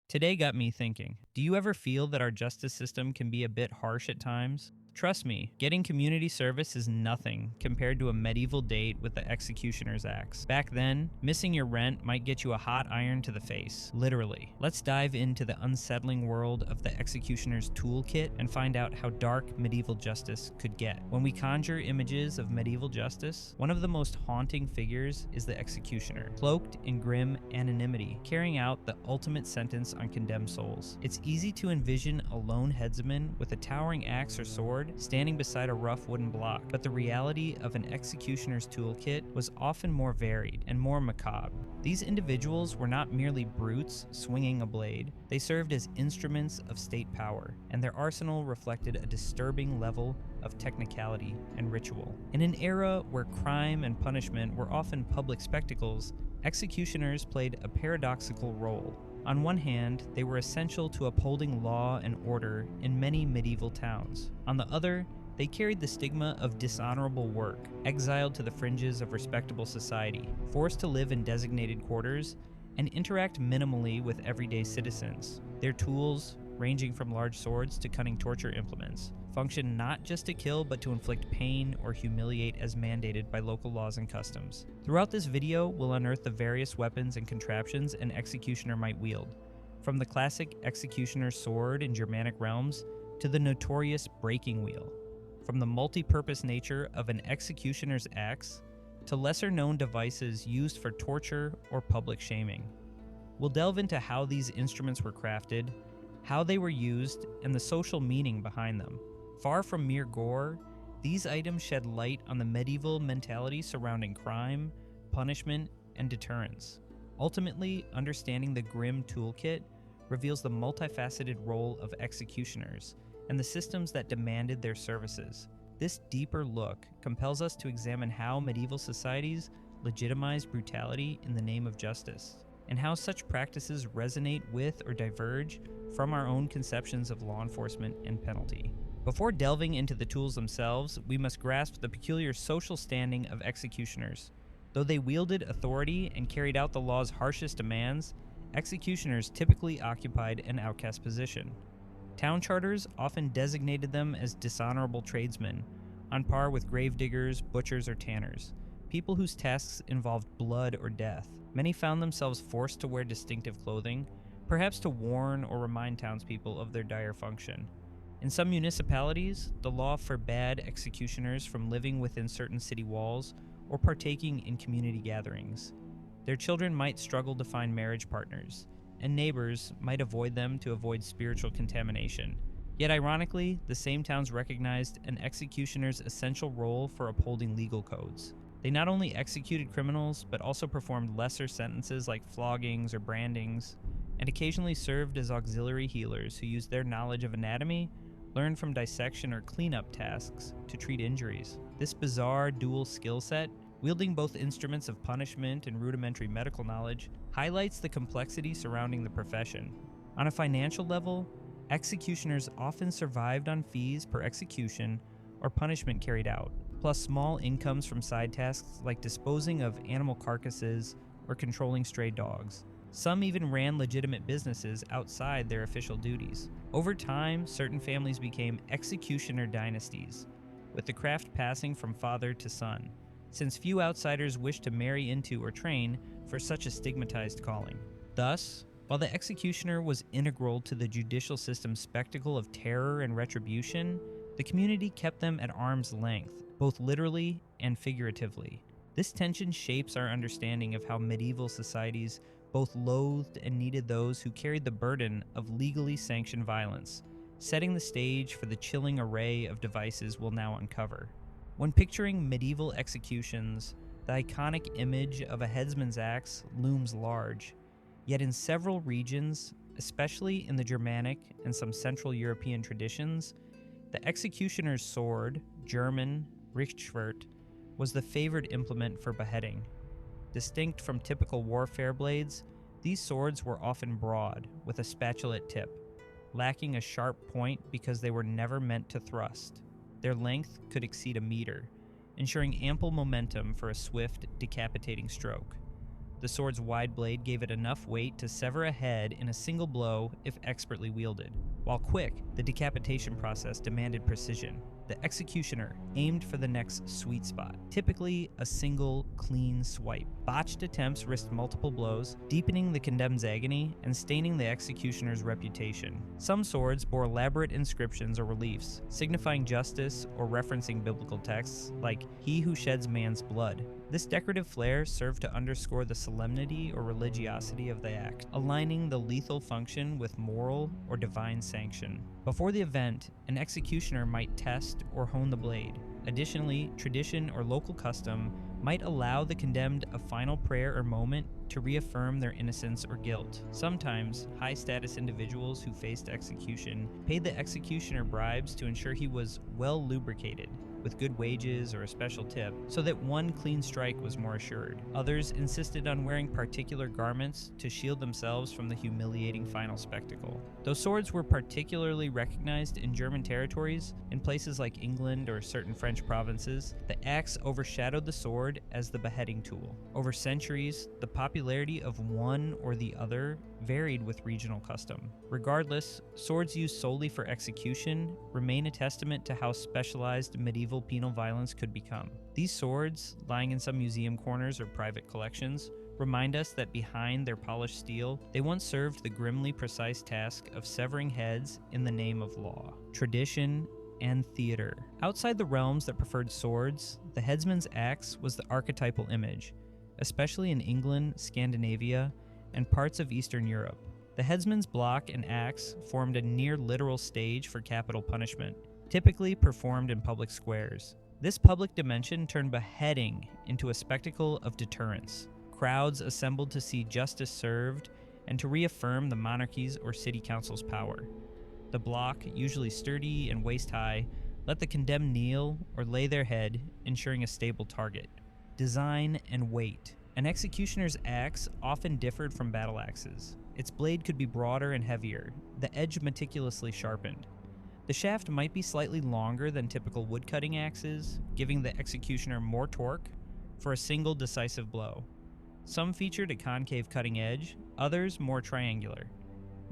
Today got me thinking, do you ever feel that our justice system can be a bit harsh at times? Trust me, getting community service is nothing compared to a medieval date with the executioner's axe. Back then, missing your rent might get you a hot iron to the face, literally. Let's dive into the unsettling world of the executioner's toolkit and find out how dark medieval justice could get. When we conjure images of medieval justice, one of the most haunting figures is the executioner, cloaked in grim anonymity, carrying out the ultimate sentence on condemned souls. It's easy to envision a lone headsman with a towering axe or sword standing beside a rough wooden block, but the reality of an executioner's toolkit was often more varied and more macabre. These individuals were not merely brutes swinging a blade, they served as instruments of state power, and their arsenal reflected a disturbing level of technicality and ritual. In an era where crime and punishment were often public spectacles, executioners played a paradoxical role. On one hand, they were essential to upholding law and order in many medieval towns. On the other, they carried the stigma of dishonorable work, exiled to the fringes of respectable society, forced to live in designated quarters, and interact minimally with everyday citizens. Their tools, ranging from large swords to cunning torture implements, function not just to kill but to inflict pain or humiliate as mandated by local laws and customs. Throughout this video, we'll unearth the various weapons and contraptions an executioner might wield, from the classic executioner's sword in Germanic realms to the notorious breaking wheel, from the multi-purpose nature of an executioner's axe to lesser-known devices used for torture or public shaming. We'll delve into how these instruments were crafted, how they were used, and the social meaning behind them. Far from mere gore, these items shed light on the medieval mentality surrounding crime, punishment, and deterrence. Ultimately, understanding the grim toolkit reveals the multifaceted role of executioners and the systems that demanded their services. This deeper look compels us to examine how medieval societies legitimized brutality in the name of justice, and how such practices resonate with or diverge from our own conceptions of law enforcement and penalty. Before delving into the tools themselves, we must grasp the peculiar social standing of executioners. Though they wielded authority and carried out the law's harshest demands, executioners typically occupied an outcast position. Town charters often designated them as dishonorable tradesmen, on par with gravediggers, butchers, or tanners, people whose tasks involved blood or death. Many found themselves forced to wear distinctive clothing, perhaps to warn or remind townspeople of their dire function. In some municipalities, the law forbade executioners from living within certain city walls or partaking in community gatherings. Their children might struggle to find marriage partners, and neighbors might avoid them to avoid spiritual contamination. Yet ironically, the same towns recognized an executioner's essential role for upholding legal codes. They not only executed criminals, but also performed lesser sentences like floggings or brandings, and occasionally served as auxiliary healers who used their knowledge of anatomy, learned from dissection or cleanup tasks, to treat injuries. This bizarre dual skill set, wielding both instruments of punishment and rudimentary medical knowledge, highlights the complexity surrounding the profession. On a financial level, executioners often survived on fees per execution or punishment carried out, plus small incomes from side tasks like disposing of animal carcasses or controlling stray dogs. Some even ran legitimate businesses outside their official duties. Over time, certain families became executioner dynasties, with the craft passing from father to son, since few outsiders wished to marry into or train for such a stigmatized calling. Thus, while the executioner was integral to the judicial system's spectacle of terror and retribution, the community kept them at arm's length, both literally and figuratively. This tension shapes our understanding of how medieval societies both loathed and needed those who carried the burden of legally sanctioned violence, setting the stage for the chilling array of devices we'll now uncover. When picturing medieval executions, the iconic image of a headsman's axe looms large, yet in several regions, especially in the Germanic and some Central European traditions, the executioner's sword, German Richtschwert, was the favored implement for beheading. Distinct from typical warfare blades, these swords were often broad, with a spatulate tip, lacking a sharp point because they were never meant to thrust. Their length could exceed a meter, ensuring ample momentum for a swift, decapitating stroke. The The sword's wide blade gave it enough weight to sever a head in a single blow if expertly wielded. While quick, the decapitation process demanded precision. The executioner aimed for the neck's sweet spot, typically a single, clean swipe. Botched attempts risked multiple blows, deepening the condemned's agony and staining the executioner's reputation. Some swords bore elaborate inscriptions or reliefs, signifying justice or referencing biblical texts, like, "He who sheds man's blood." This decorative flair served to underscore the solemnity or religiosity of the act, aligning the lethal function with moral or divine sanction. Before the event, an executioner might test or hone the blade. Additionally, tradition or local custom might allow the condemned a final prayer or moment to reaffirm their innocence or guilt. Sometimes, high-status individuals who faced execution paid the executioner bribes to ensure he was well lubricated, with good wages or a special tip, so that one clean strike was more assured. Others insisted on wearing particular garments to shield themselves from the humiliating final spectacle. Though swords were particularly recognized in German territories, in places like England or certain French provinces, the axe overshadowed the sword as the beheading tool. Over centuries, the popularity of one or the other varied with regional custom. Regardless, swords used solely for execution remain a testament to how specialized medieval penal violence could become. These swords, lying in some museum corners or private collections, remind us that behind their polished steel, they once served the grimly precise task of severing heads in the name of law, tradition, and theater. Outside the realms that preferred swords, the headsman's axe was the archetypal image, especially in England, Scandinavia, and parts of Eastern Europe. The headsman's block and axe formed a near-literal stage for capital punishment, typically performed in public squares. This public dimension turned beheading into a spectacle of deterrence. Crowds assembled to see justice served and to reaffirm the monarchy's or city council's power. The block, usually sturdy and waist-high, let the condemned kneel or lay their head, ensuring a stable target. Design and weight. An executioner's axe often differed from battle axes. Its blade could be broader and heavier, the edge meticulously sharpened. The shaft might be slightly longer than typical woodcutting axes, giving the executioner more torque for a single decisive blow. Some featured a concave cutting edge, others more triangular.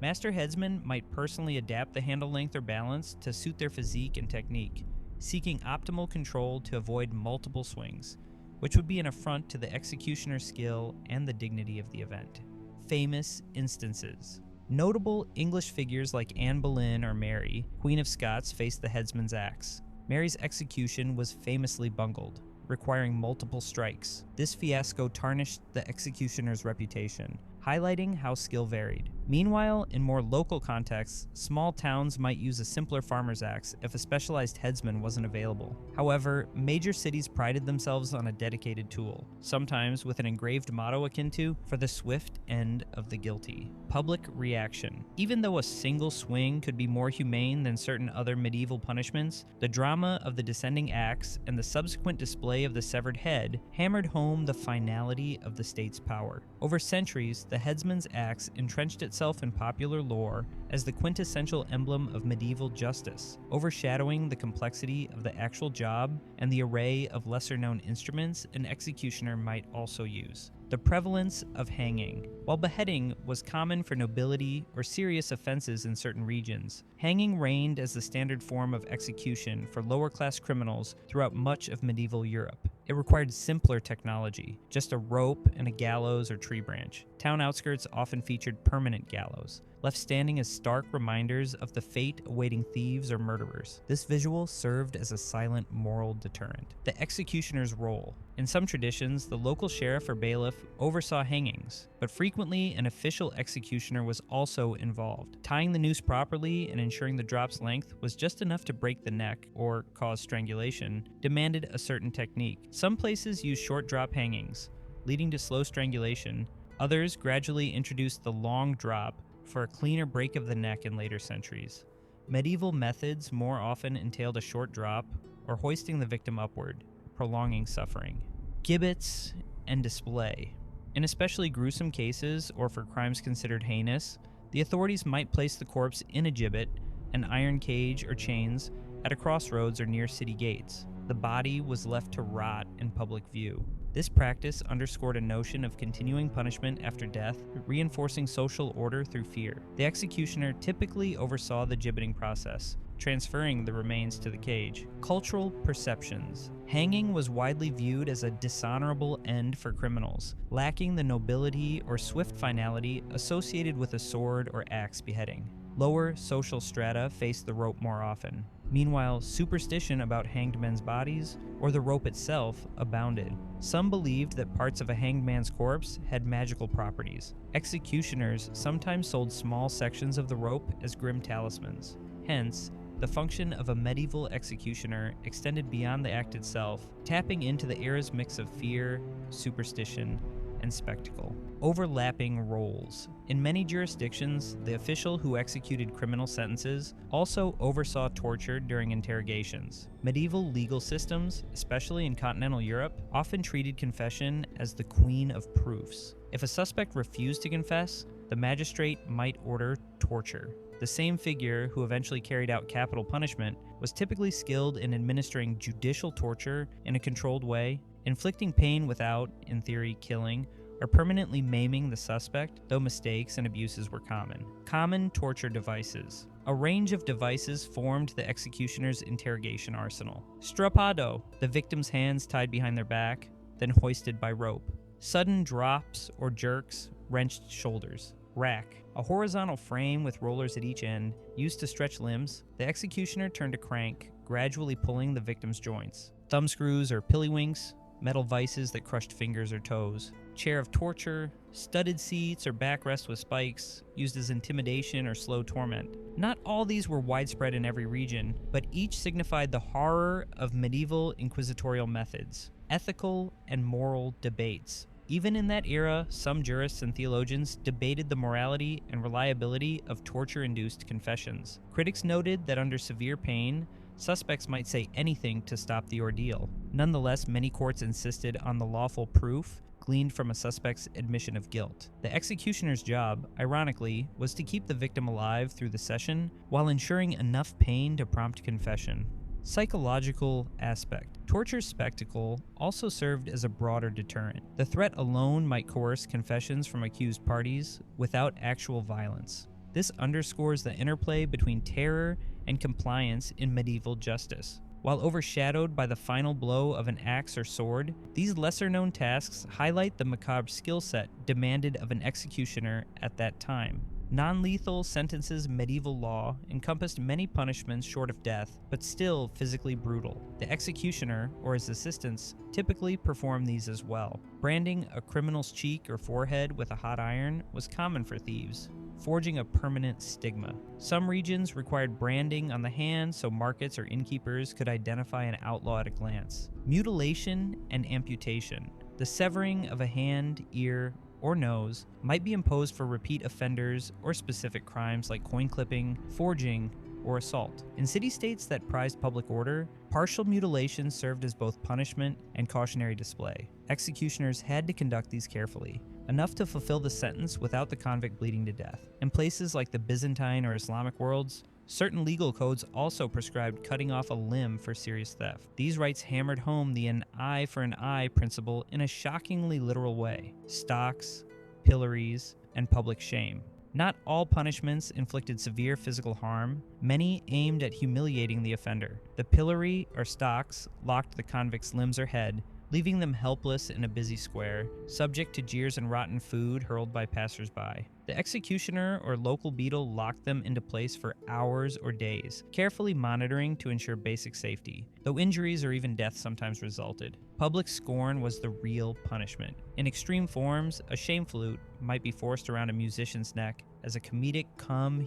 Master headsmen might personally adapt the handle length or balance to suit their physique and technique, seeking optimal control to avoid multiple swings, which would be an affront to the executioner's skill and the dignity of the event. Famous instances. Notable English figures like Anne Boleyn or Mary, Queen of Scots, faced the headsman's axe. Mary's execution was famously bungled, requiring multiple strikes. This fiasco tarnished the executioner's reputation, highlighting how skill varied. Meanwhile, in more local contexts, small towns might use a simpler farmer's axe if a specialized headsman wasn't available. However, major cities prided themselves on a dedicated tool, sometimes with an engraved motto akin to, "For the swift end of the guilty." Public reaction. Even though a single swing could be more humane than certain other medieval punishments, the drama of the descending axe and the subsequent display of the severed head hammered home the finality of the state's power. Over centuries, the headsman's axe entrenched itself in popular lore as the quintessential emblem of medieval justice, overshadowing the complexity of the actual job and the array of lesser-known instruments an executioner might also use. The prevalence of hanging. While beheading was common for nobility or serious offenses in certain regions, hanging reigned as the standard form of execution for lower-class criminals throughout much of medieval Europe. It required simpler technology, just a rope and a gallows or tree branch. Town outskirts often featured permanent gallows, left standing as stark reminders of the fate awaiting thieves or murderers. This visual served as a silent moral deterrent. The executioner's role. In some traditions, the local sheriff or bailiff oversaw hangings, but frequently an official executioner was also involved. Tying the noose properly and ensuring the drop's length was just enough to break the neck or cause strangulation demanded a certain technique. Some places used short drop hangings, leading to slow strangulation. Others gradually introduced the long drop for a cleaner break of the neck in later centuries. Medieval methods more often entailed a short drop or hoisting the victim upward, prolonging suffering. Gibbets and display. In especially gruesome cases or for crimes considered heinous, the authorities might place the corpse in a gibbet, an iron cage or chains, at a crossroads or near city gates. The body was left to rot in public view. This practice underscored a notion of continuing punishment after death, reinforcing social order through fear. The executioner typically oversaw the gibbeting process, transferring the remains to the cage. Cultural perceptions. Hanging was widely viewed as a dishonorable end for criminals, lacking the nobility or swift finality associated with a sword or axe beheading. Lower social strata faced the rope more often. Meanwhile, superstition about hanged men's bodies, or the rope itself, abounded. Some believed that parts of a hanged man's corpse had magical properties. Executioners sometimes sold small sections of the rope as grim talismans. Hence, the function of a medieval executioner extended beyond the act itself, tapping into the era's mix of fear, superstition, and spectacle. Overlapping roles. In many jurisdictions, the official who executed criminal sentences also oversaw torture during interrogations. Medieval legal systems, especially in continental Europe, often treated confession as the queen of proofs. If a suspect refused to confess, the magistrate might order torture. The same figure who eventually carried out capital punishment was typically skilled in administering judicial torture in a controlled way, inflicting pain without, in theory, killing, or permanently maiming the suspect, though mistakes and abuses were common. Common torture devices. A range of devices formed the executioner's interrogation arsenal. Strappado, the victim's hands tied behind their back, then hoisted by rope. Sudden drops or jerks, wrenched shoulders. Rack, a horizontal frame with rollers at each end, used to stretch limbs. The executioner turned a crank, gradually pulling the victim's joints. Thumbscrews or pillywinks, metal vices that crushed fingers or toes. Chair of torture, studded seats or backrest with spikes, used as intimidation or slow torment. Not all these were widespread in every region, but each signified the horror of medieval inquisitorial methods. Ethical and moral debates. Even in that era, some jurists and theologians debated the morality and reliability of torture-induced confessions. Critics noted that under severe pain, suspects might say anything to stop the ordeal. Nonetheless, many courts insisted on the lawful proof gleaned from a suspect's admission of guilt. The executioner's job, ironically, was to keep the victim alive through the session while ensuring enough pain to prompt confession. Psychological aspect. Torture's spectacle also served as a broader deterrent. The threat alone might coerce confessions from accused parties without actual violence. This underscores the interplay between terror and compliance in medieval justice. While overshadowed by the final blow of an axe or sword, these lesser-known tasks highlight the macabre skill set demanded of an executioner at that time. Non-lethal sentences medieval law encompassed many punishments short of death, but still physically brutal. The executioner, or his assistants, typically performed these as well. Branding a criminal's cheek or forehead with a hot iron was common for thieves, forging a permanent stigma. Some regions required branding on the hand so markets or innkeepers could identify an outlaw at a glance. Mutilation and amputation. The severing of a hand, ear, or nose might be imposed for repeat offenders or specific crimes like coin clipping, forging, or assault. In city-states that prized public order, partial mutilation served as both punishment and cautionary display. Executioners had to conduct these carefully, enough to fulfill the sentence without the convict bleeding to death. In places like the Byzantine or Islamic worlds, certain legal codes also prescribed cutting off a limb for serious theft. These rights hammered home the an eye for an eye principle in a shockingly literal way. Stocks, pillories, and public shame. Not all punishments inflicted severe physical harm. Many aimed at humiliating the offender. The pillory or stocks locked the convict's limbs or head, leaving them helpless in a busy square, subject to jeers and rotten food hurled by passers-by. The executioner or local beadle locked them into place for hours or days, carefully monitoring to ensure basic safety, though injuries or even death sometimes resulted. Public scorn was the real punishment. In extreme forms, a shame flute might be forced around a musician's neck as a comedic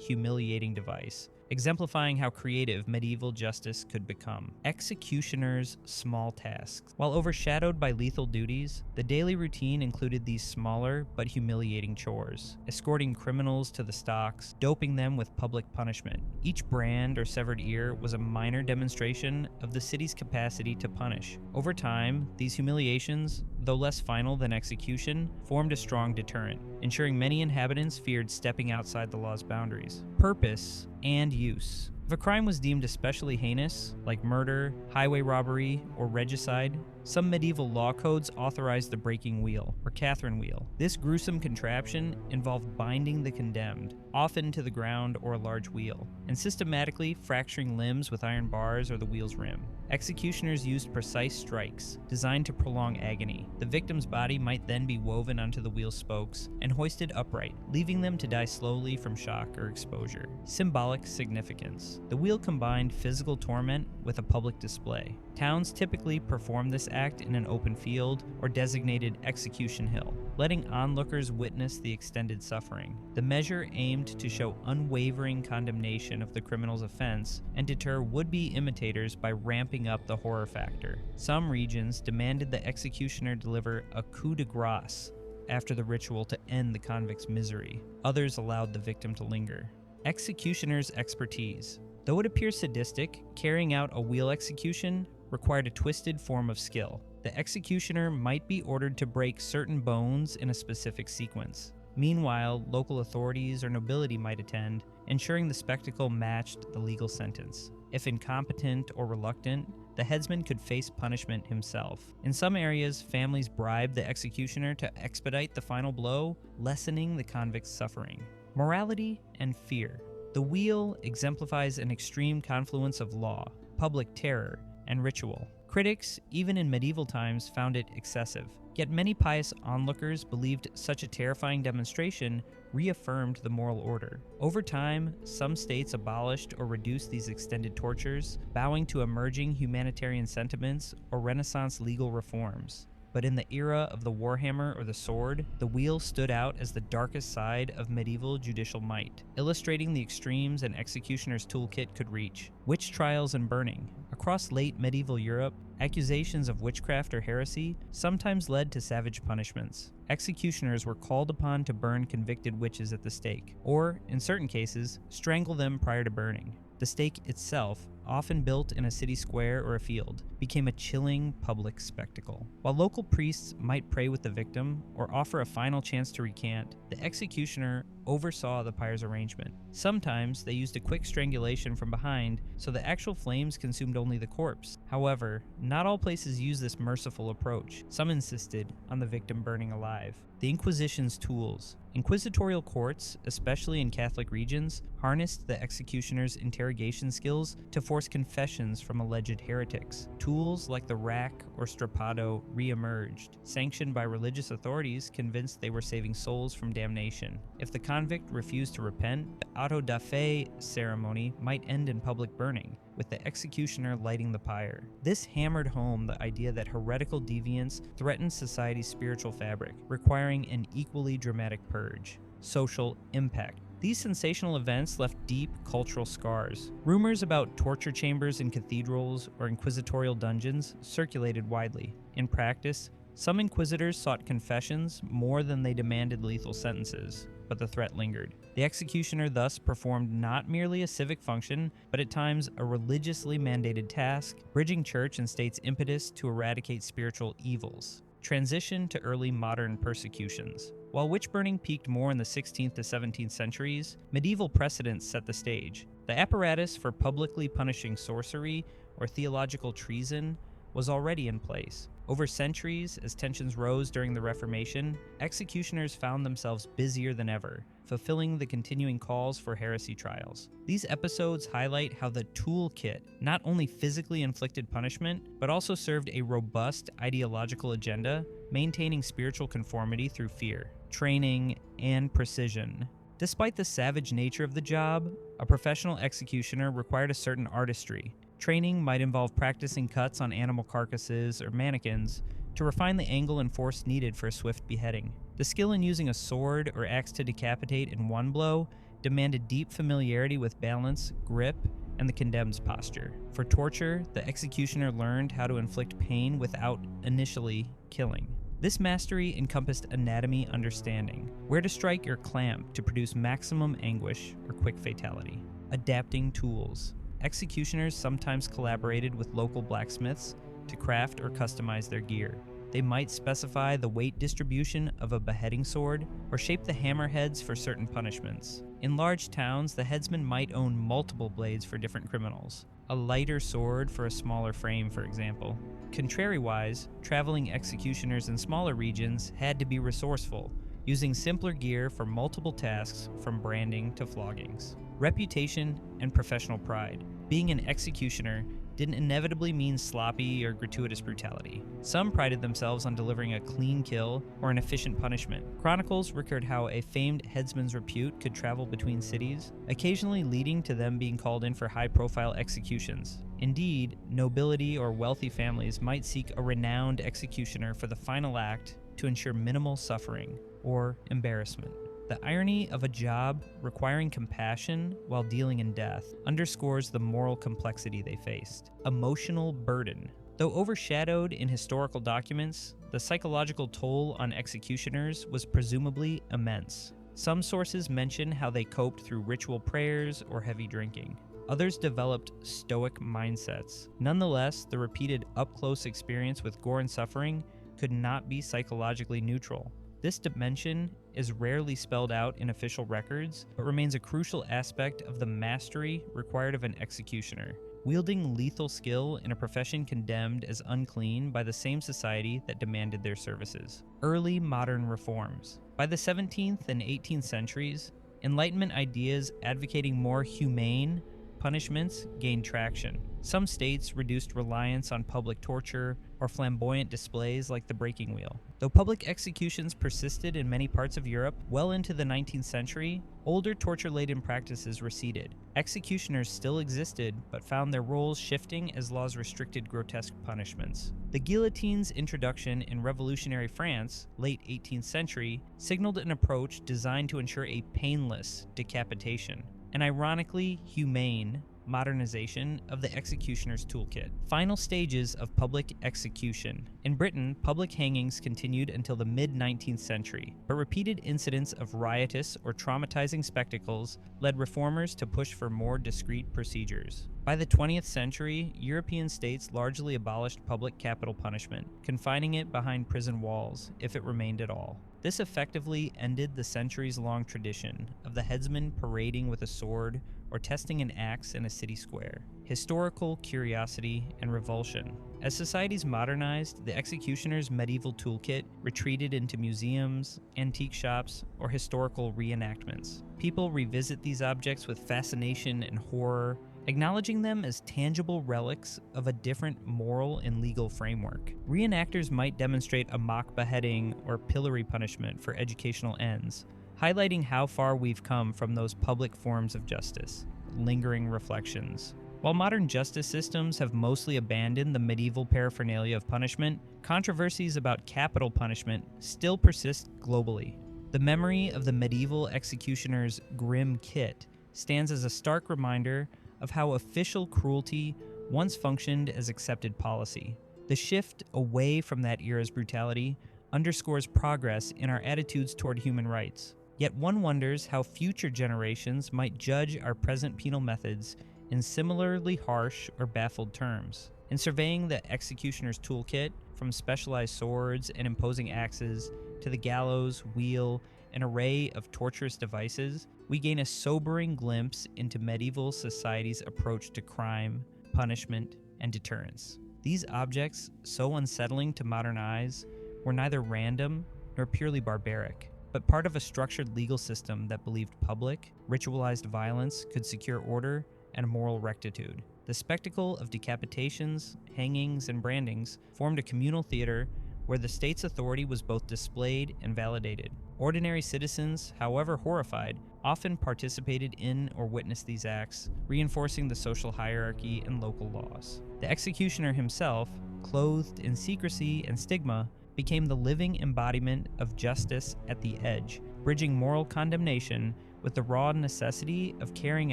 humiliating device, exemplifying how creative medieval justice could become. Executioners' small tasks. While overshadowed by lethal duties, the daily routine included these smaller but humiliating chores: escorting criminals to the stocks, doping them with public punishment. Each brand or severed ear was a minor demonstration of the city's capacity to punish. Over time, these humiliations, though less final than execution, formed a strong deterrent, ensuring many inhabitants feared stepping outside the law's boundaries. Purpose and use. If a crime was deemed especially heinous, like murder, highway robbery, or regicide, Some medieval law codes authorized the breaking wheel, or Catherine wheel. This gruesome contraption involved binding the condemned, often to the ground or a large wheel, and systematically fracturing limbs with iron bars or the wheel's rim. Executioners used precise strikes, designed to prolong agony. The victim's body might then be woven onto the wheel's spokes and hoisted upright, leaving them to die slowly from shock or exposure. Symbolic significance. The wheel combined physical torment with a public display. Towns typically performed this act in an open field or designated execution hill, letting onlookers witness the extended suffering. The measure aimed to show unwavering condemnation of the criminal's offense and deter would-be imitators by ramping up the horror factor. Some regions demanded the executioner deliver a coup de grace after the ritual to end the convict's misery. Others allowed the victim to linger. Executioner's expertise. Though it appears sadistic, carrying out a wheel execution required a twisted form of skill. The executioner might be ordered to break certain bones in a specific sequence. Meanwhile, local authorities or nobility might attend, ensuring the spectacle matched the legal sentence. If incompetent or reluctant, the headsman could face punishment himself. In some areas, families bribed the executioner to expedite the final blow, lessening the convict's suffering. Morality and fear. The wheel exemplifies an extreme confluence of law, public terror, and ritual. Critics, even in medieval times, found it excessive. Yet many pious onlookers believed such a terrifying demonstration reaffirmed the moral order. Over time, some states abolished or reduced these extended tortures, bowing to emerging humanitarian sentiments or Renaissance legal reforms. But in the era of the warhammer or the sword, the wheel stood out as the darkest side of medieval judicial might, illustrating the extremes an executioner's toolkit could reach. Witch trials and burning. Across late medieval Europe, accusations of witchcraft or heresy sometimes led to savage punishments. Executioners were called upon to burn convicted witches at the stake, or, in certain cases, strangle them prior to burning. The stake itself, often built in a city square or a field, became a chilling public spectacle. While local priests might pray with the victim or offer a final chance to recant, the executioner oversaw the pyre's arrangement. Sometimes they used a quick strangulation from behind, so the actual flames consumed only the corpse. However, not all places used this merciful approach. Some insisted on the victim burning alive. The Inquisition's tools. Inquisitorial courts, especially in Catholic regions, harnessed the executioner's interrogation skills to force confessions from alleged heretics. Tools like the rack or strappado re-emerged, sanctioned by religious authorities convinced they were saving souls from damnation. If the convict refused to repent, the auto da fe ceremony might end in public burning, with the executioner lighting the pyre. This hammered home the idea that heretical deviance threatened society's spiritual fabric, requiring an equally dramatic purge. Social impact. These sensational events left deep cultural scars. Rumors about torture chambers in cathedrals or inquisitorial dungeons circulated widely. In practice, some inquisitors sought confessions more than they demanded lethal sentences, but the threat lingered. The executioner thus performed not merely a civic function, but at times a religiously mandated task, bridging church and state's impetus to eradicate spiritual evils. Transition to early modern persecutions. While witch burning peaked more in the 16th to 17th centuries, medieval precedents set the stage. The apparatus for publicly punishing sorcery or theological treason was already in place. Over centuries, as tensions rose during the Reformation, executioners found themselves busier than ever, fulfilling the continuing calls for heresy trials. These episodes highlight how the toolkit not only physically inflicted punishment, but also served a robust ideological agenda, maintaining spiritual conformity through fear, training, and precision. Despite the savage nature of the job, a professional executioner required a certain artistry. Training might involve practicing cuts on animal carcasses or mannequins to refine the angle and force needed for a swift beheading. The skill in using a sword or axe to decapitate in one blow demanded deep familiarity with balance, grip, and the condemned's posture. For torture, the executioner learned how to inflict pain without initially killing. This mastery encompassed anatomy understanding, where to strike or clamp to produce maximum anguish or quick fatality. Adapting tools. Executioners sometimes collaborated with local blacksmiths to craft or customize their gear. They might specify the weight distribution of a beheading sword or shape the hammerheads for certain punishments. In large towns, the headsman might own multiple blades for different criminals, a lighter sword for a smaller frame, for example. Contrariwise, traveling executioners in smaller regions had to be resourceful, using simpler gear for multiple tasks from branding to floggings. Reputation and professional pride. Being an executioner didn't inevitably mean sloppy or gratuitous brutality. Some prided themselves on delivering a clean kill or an efficient punishment. Chronicles record how a famed headsman's repute could travel between cities, occasionally leading to them being called in for high-profile executions. Indeed, nobility or wealthy families might seek a renowned executioner for the final act to ensure minimal suffering or embarrassment. The irony of a job requiring compassion while dealing in death underscores the moral complexity they faced. Emotional burden. Though overshadowed in historical documents, the psychological toll on executioners was presumably immense. Some sources mention how they coped through ritual prayers or heavy drinking. Others developed stoic mindsets. Nonetheless, the repeated up-close experience with gore and suffering could not be psychologically neutral. This dimension is rarely spelled out in official records, but remains a crucial aspect of the mastery required of an executioner, wielding lethal skill in a profession condemned as unclean by the same society that demanded their services. Early modern reforms. By the 17th and 18th centuries, Enlightenment ideas advocating more humane punishments gained traction. Some states reduced reliance on public torture or flamboyant displays like the breaking wheel. Though public executions persisted in many parts of Europe well into the 19th century, older torture-laden practices receded. Executioners still existed, but found their roles shifting as laws restricted grotesque punishments. The guillotine's introduction in revolutionary France, late 18th century, signaled an approach designed to ensure a painless decapitation, an ironically humane modernization of the executioner's toolkit. Final stages of public execution. In Britain, public hangings continued until the mid-19th century, but repeated incidents of riotous or traumatizing spectacles led reformers to push for more discreet procedures. By the 20th century, European states largely abolished public capital punishment, confining it behind prison walls, if it remained at all. This effectively ended the centuries-long tradition of the headsman parading with a sword or testing an axe in a city square. Historical curiosity and revulsion. As societies modernized, the executioner's medieval toolkit retreated into museums, antique shops, or historical reenactments. People revisit these objects with fascination and horror, acknowledging them as tangible relics of a different moral and legal framework. Reenactors might demonstrate a mock beheading or pillory punishment for educational ends, highlighting how far we've come from those public forms of justice. Lingering reflections. While modern justice systems have mostly abandoned the medieval paraphernalia of punishment, controversies about capital punishment still persist globally. The memory of the medieval executioner's grim kit stands as a stark reminder of how official cruelty once functioned as accepted policy. The shift away from that era's brutality underscores progress in our attitudes toward human rights. Yet one wonders how future generations might judge our present penal methods in similarly harsh or baffled terms. In surveying the executioner's toolkit, from specialized swords and imposing axes to the gallows, wheel, an array of torturous devices, we gain a sobering glimpse into medieval society's approach to crime, punishment, and deterrence. These objects, so unsettling to modern eyes, were neither random nor purely barbaric, but part of a structured legal system that believed public, ritualized violence could secure order and moral rectitude. The spectacle of decapitations, hangings, and brandings formed a communal theater where the state's authority was both displayed and validated. Ordinary citizens, however horrified, often participated in or witnessed these acts, reinforcing the social hierarchy and local laws. The executioner himself, clothed in secrecy and stigma, became the living embodiment of justice at the edge, bridging moral condemnation with the raw necessity of carrying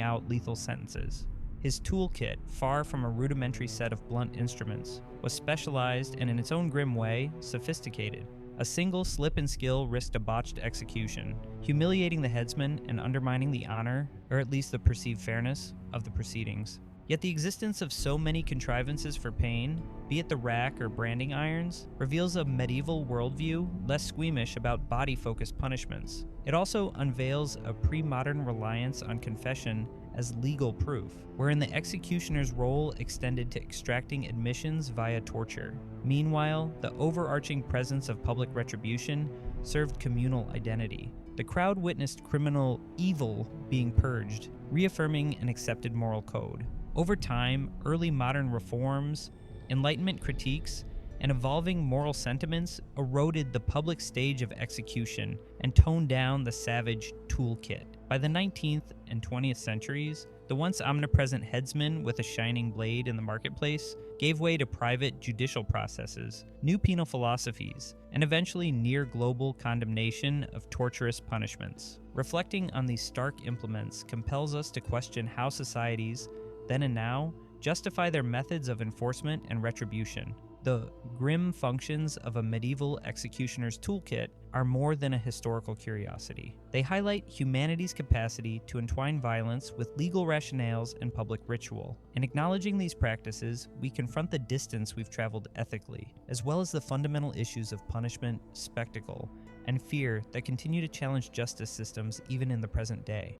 out lethal sentences. His toolkit, far from a rudimentary set of blunt instruments, was specialized and in its own grim way, sophisticated. A single slip and skill risked a botched execution, humiliating the headsman and undermining the honor, or at least the perceived fairness, of the proceedings. Yet the existence of so many contrivances for pain, be it the rack or branding irons, reveals a medieval worldview less squeamish about body-focused punishments. It also unveils a pre-modern reliance on confession as legal proof, wherein the executioner's role extended to extracting admissions via torture. Meanwhile, the overarching presence of public retribution served communal identity. The crowd witnessed criminal evil being purged, reaffirming an accepted moral code. Over time, early modern reforms, Enlightenment critiques, and evolving moral sentiments eroded the public stage of execution and toned down the savage toolkit. By the 19th and 20th centuries, the once omnipresent headsman with a shining blade in the marketplace gave way to private judicial processes, new penal philosophies, and eventually near-global condemnation of torturous punishments. Reflecting on these stark implements compels us to question how societies, then and now, justify their methods of enforcement and retribution. The grim functions of a medieval executioner's toolkit are more than a historical curiosity. They highlight humanity's capacity to entwine violence with legal rationales and public ritual. In acknowledging these practices, we confront the distance we've traveled ethically, as well as the fundamental issues of punishment, spectacle, and fear that continue to challenge justice systems even in the present day.